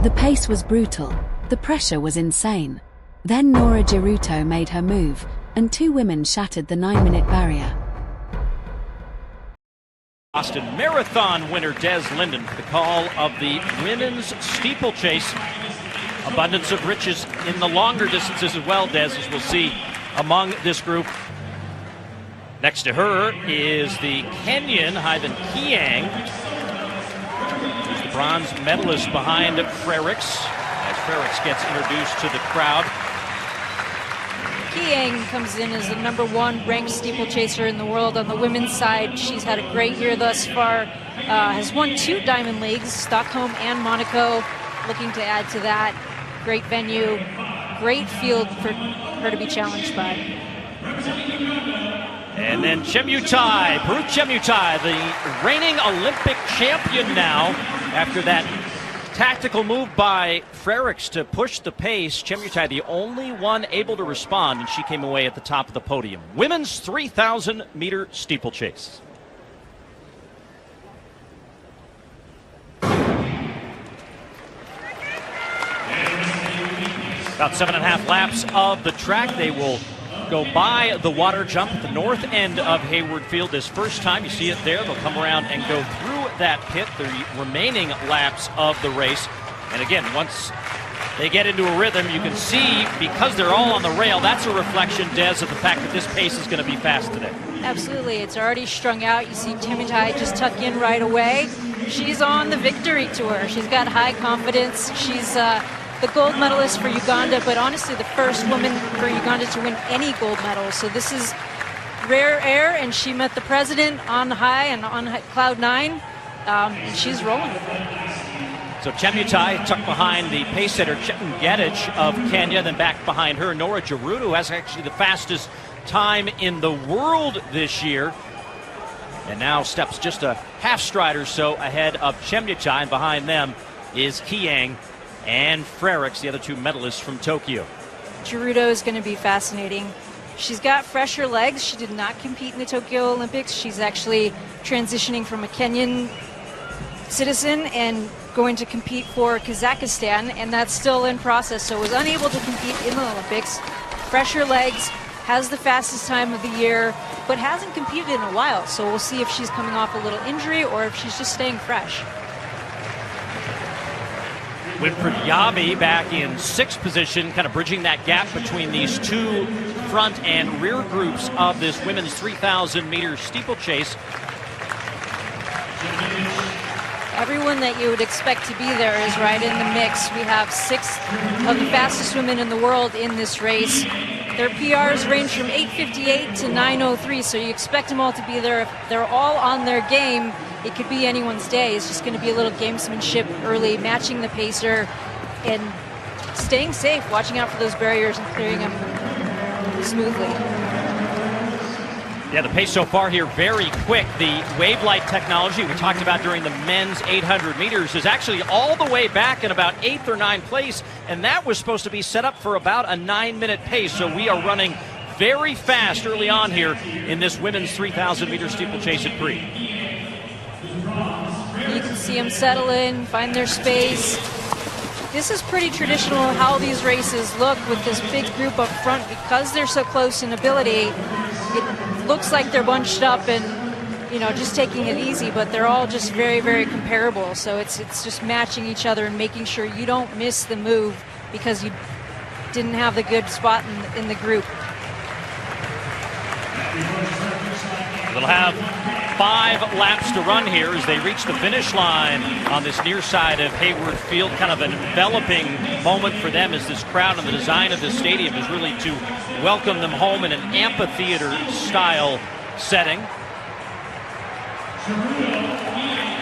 The pace was brutal. The pressure was insane. Then Norah Jeruto made her move, and two women shattered the 9-minute barrier. Boston Marathon winner Des Linden for the call of the women's steeplechase. Abundance of riches in the longer distances as well, Des, as we'll see among this group. Next to her is the Kenyan, Kenyan. Who's the bronze medalist behind Frerichs, as Frerichs gets introduced to the crowd. Kenyan comes in as the #1 ranked steeplechaser in the world on the women's side. She's had a great year thus far, has won 2 Diamond Leagues, Stockholm and Monaco, looking to add to that. Great venue, great field for her to be challenged by. And then Chemutai, Peru Chemutai, the reigning Olympic champion now, after that tactical move by Frerichs to push the pace. Chemutai, the only one able to respond, and she came away at the top of the podium. Women's 3,000-meter steeplechase. About 7.5 laps of the track. They will go by the water jump at the north end of Hayward Field this first time. You see it there. They'll come around and go through that pit the remaining laps of the race. And again, once they get into a rhythm, you can see, because they're all on the rail, that's a reflection, Des, of the fact that this pace is going to be fast today. Absolutely. It's already strung out. You see Chemutai just tuck in right away. She's on the victory tour. She's got high confidence. She's the gold medalist for Uganda, but honestly the first woman for Uganda to win any gold medal. So this is rare air, and she met the president on high and on cloud 9, and she's rolling with it. So Chemutai tucked behind the pace setter Chepngetich of Kenya, then back behind her Norah Jeruto, has actually the fastest time in the world this year, and now steps just a half stride or so ahead of Chemutai, and behind them is Kenyan and Frerichs, the other 2 medalists from Tokyo. Jeruto is going to be fascinating. She's got fresher legs. She did not compete in the Tokyo Olympics. She's actually transitioning from a Kenyan citizen and going to compete for Kazakhstan, and that's still in process, so was unable to compete in the Olympics. Fresher legs, has the fastest time of the year, but hasn't competed in a while, so we'll see if she's coming off a little injury or if she's just staying fresh. Winfred Yabi back in 6th position, kind of bridging that gap between these 2 front and rear groups of this women's 3,000-meter steeplechase. Everyone that you would expect to be there is right in the mix. We have 6 of the fastest women in the world in this race. Their PRs range from 8:58 to 9:03, so you expect them all to be there. If they're all on their game, it could be anyone's day. It's just going to be a little gamesmanship early, matching the pacer and staying safe, watching out for those barriers and clearing them smoothly. Yeah, the pace so far here very quick. The wave light technology we talked about during the men's 800 meters is actually all the way back in about 8th or 9th place, and that was supposed to be set up for about a 9-minute pace. So we are running very fast early on here in this women's 3,000-meter steeplechase at Pre. You can see them settle in, find their space. This is pretty traditional how these races look with this big group up front. Because they're so close in ability, it looks like they're bunched up and, you know, just taking it easy, but they're all just very, very comparable. So it's just matching each other and making sure you don't miss the move because you didn't have the good spot in the group. They'll have 5 laps to run here as they reach the finish line on this near side of Hayward Field. Kind of an enveloping moment for them as this crowd and the design of this stadium is really to welcome them home in an amphitheater style setting.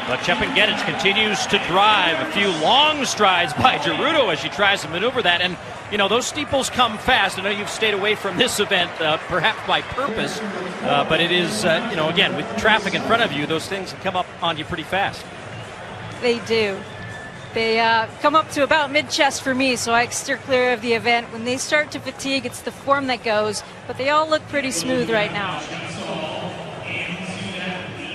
But Chepngetich continues to drive. A few long strides by Jeruto as she tries to maneuver that. And, you know, those steeples come fast. I know you've stayed away from this event, perhaps by purpose. But it is, you know, again, with traffic in front of you, those things come up on you pretty fast. They do. They come up to about mid-chest for me, so I steer clear of the event. When they start to fatigue, it's the form that goes. But they all look pretty smooth right now.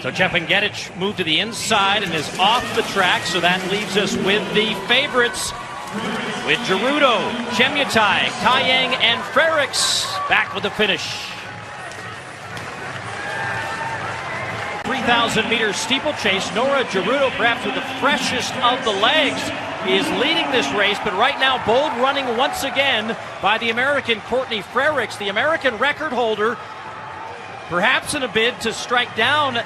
So Chepengetich moved to the inside and is off the track, so that leaves us with the favorites, with Jeruto, Chemyutai, Kayang, and Frerichs back with the finish. 3,000-meter steeplechase. Norah Jeruto, perhaps with the freshest of the legs, is leading this race, but right now bold running once again by the American Courtney Frerichs, the American record holder, perhaps in a bid to strike down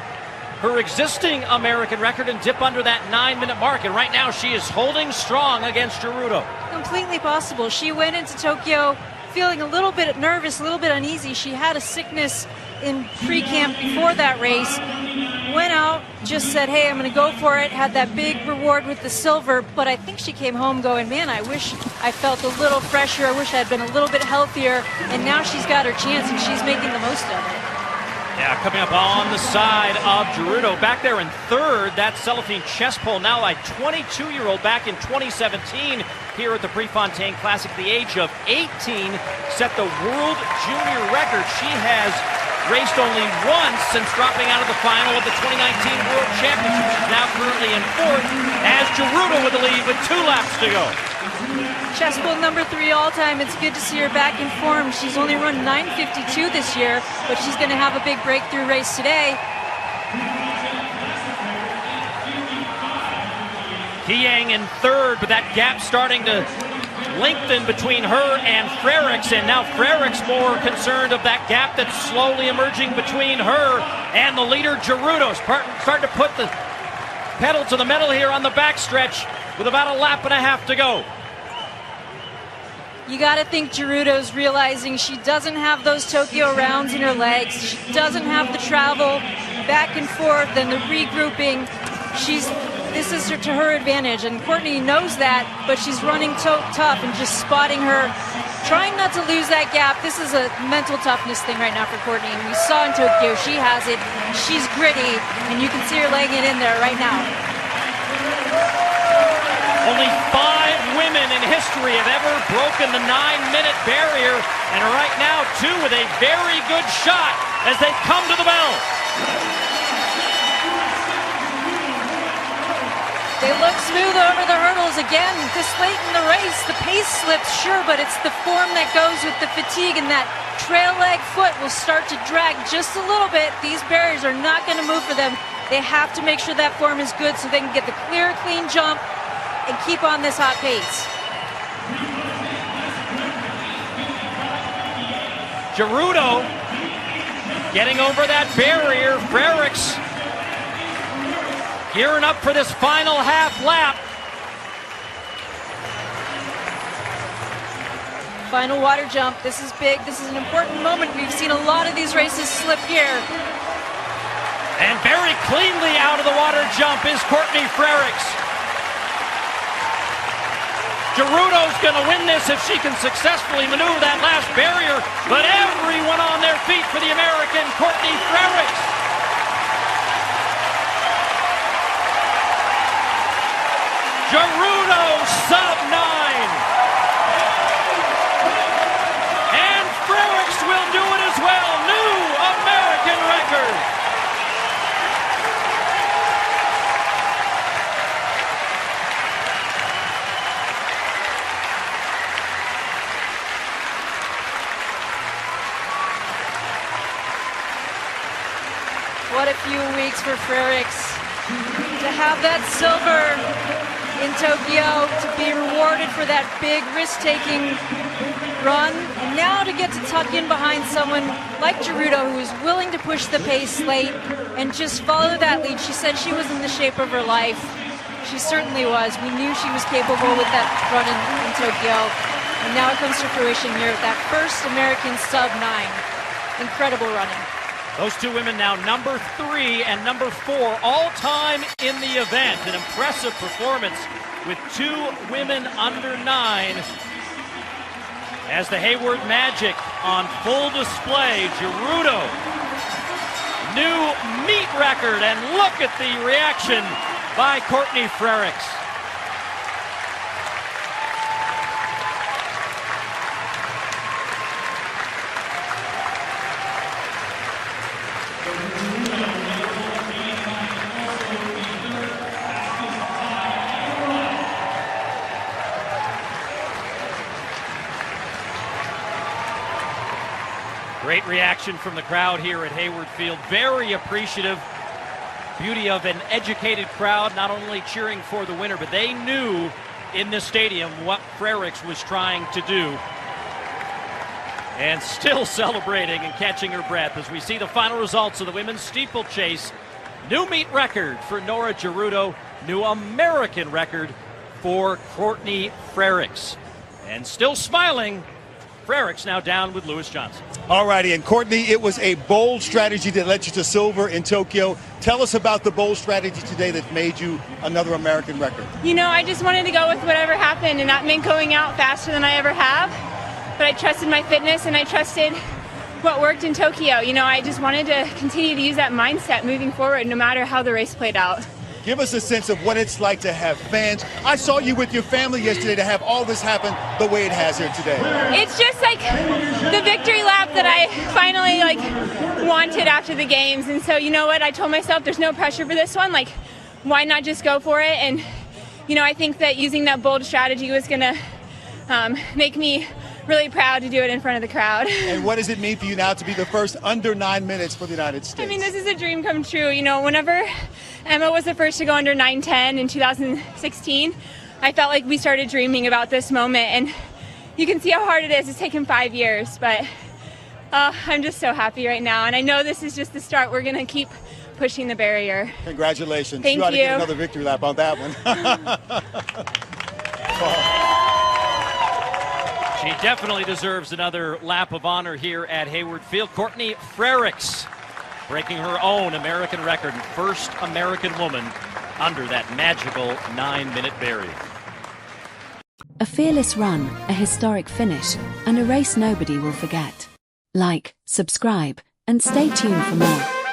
her existing American record and dip under that 9-minute mark. And right now she is holding strong against Jeruto. Completely possible. She went into Tokyo feeling a little bit nervous, a little bit uneasy. She had a sickness in pre-camp before that race. Went out, just said, hey, I'm going to go for it. Had that big reward with the silver. But I think she came home going, man, I wish I felt a little fresher. I wish I had been a little bit healthier. And now she's got her chance, and she's making the most of it. Yeah, coming up on the side of Jeruto. Back there in third, that's Cellophane Chespole, now a 22-year-old back in 2017 here at the Prefontaine Classic at the age of 18, set the world junior record. She has raced only once since dropping out of the final of the 2019 World Championship. She's now currently in fourth as Jeruto with the lead with 2 laps to go. Chespole number 3 all-time. It's good to see her back in form. She's only run 9:52 this year, but she's going to have a big breakthrough race today. Kayang in third, but that gap starting to lengthen between her and Frerichs, and now Frerichs more concerned of that gap that's slowly emerging between her and the leader Jeruto. Starting to put the pedal to the metal here on the backstretch with about a lap and a half to go. You got to think Jeruto's realizing she doesn't have those Tokyo rounds in her legs. She doesn't have the travel back and forth and the regrouping. This is to her advantage, and Courtney knows that, but she's running tough and just spotting her, trying not to lose that gap. This is a mental toughness thing right now for Courtney, and we saw in Tokyo she has it. She's gritty, and you can see her laying it in there right now. Only 5 women in history have ever broken the 9-minute barrier, and right now 2 with a very good shot as they come to the bell. They look smooth over the hurdles again. This late in the race, the pace slips, sure, but it's the form that goes with the fatigue, and that trail leg foot will start to drag just a little bit. These barriers are not going to move for them. They have to make sure that form is good so they can get the clear, clean jump and keep on this hot pace. Jeruto getting over that barrier. Frerichs gearing up for this final half lap. Final water jump. This is big. This is an important moment. We've seen a lot of these races slip here. And very cleanly out of the water jump is Courtney Frerichs. Jeruto's going to win this if she can successfully maneuver that last barrier, but everyone on their feet for the American Courtney Frerichs. Jeruto sub-9. And Frerichs will do it as well. New American record. What a few weeks for Frerichs to have that silver in Tokyo, to be rewarded for that big risk-taking run, and now to get to tuck in behind someone like Jeruto, who is willing to push the pace late and just follow that lead. She said she was in the shape of her life. She certainly was. We knew she was capable with that run in Tokyo, and now it comes to fruition here with that first American sub-9. Incredible running. Those 2 women now number 3 and number 4 all-time in the event. An impressive performance with 2 women under 9 as the Hayward Magic on full display. Jeruto, new meet record, and look at the reaction by Courtney Frerichs. Great reaction from the crowd here at Hayward Field. Very appreciative. Beauty of an educated crowd, not only cheering for the winner, but they knew in this stadium what Frerichs was trying to do. And still celebrating and catching her breath as we see the final results of the women's steeplechase. New meet record for Norah Jeruto, new American record for Courtney Frerichs. And still smiling, Frerichs now down with Lewis Johnson. All righty, and Courtney, it was a bold strategy that led you to silver in Tokyo. Tell us about the bold strategy today that made you another American record. You know, I just wanted to go with whatever happened, and that meant going out faster than I ever have. But I trusted my fitness, and I trusted what worked in Tokyo. You know, I just wanted to continue to use that mindset moving forward, no matter how the race played out. Give us a sense of what it's like to have fans. I saw you with your family yesterday to have all this happen the way it has here today. It's just like the victory lap that I finally wanted after the games. And so, you know what, I told myself there's no pressure for this one. Like, why not just go for it? And, you know, I think that using that bold strategy was going to make me really proud to do it in front of the crowd. And what does it mean for you now to be the first under 9 minutes for the United States? I mean, this is a dream come true. You know, whenever Emma was the first to go under 9:10 in 2016, I felt like we started dreaming about this moment. And you can see how hard it is. It's taken 5 years, but I'm just so happy right now. And I know this is just the start. We're going to keep pushing the barrier. Congratulations. Thank you ought to you. get another victory lap on that one. She definitely deserves another lap of honor here at Hayward Field. Courtney Frerichs breaking her own American record, first American woman under that magical 9-minute barrier. A fearless run, a historic finish, and a race nobody will forget. Like, subscribe, and stay tuned for more.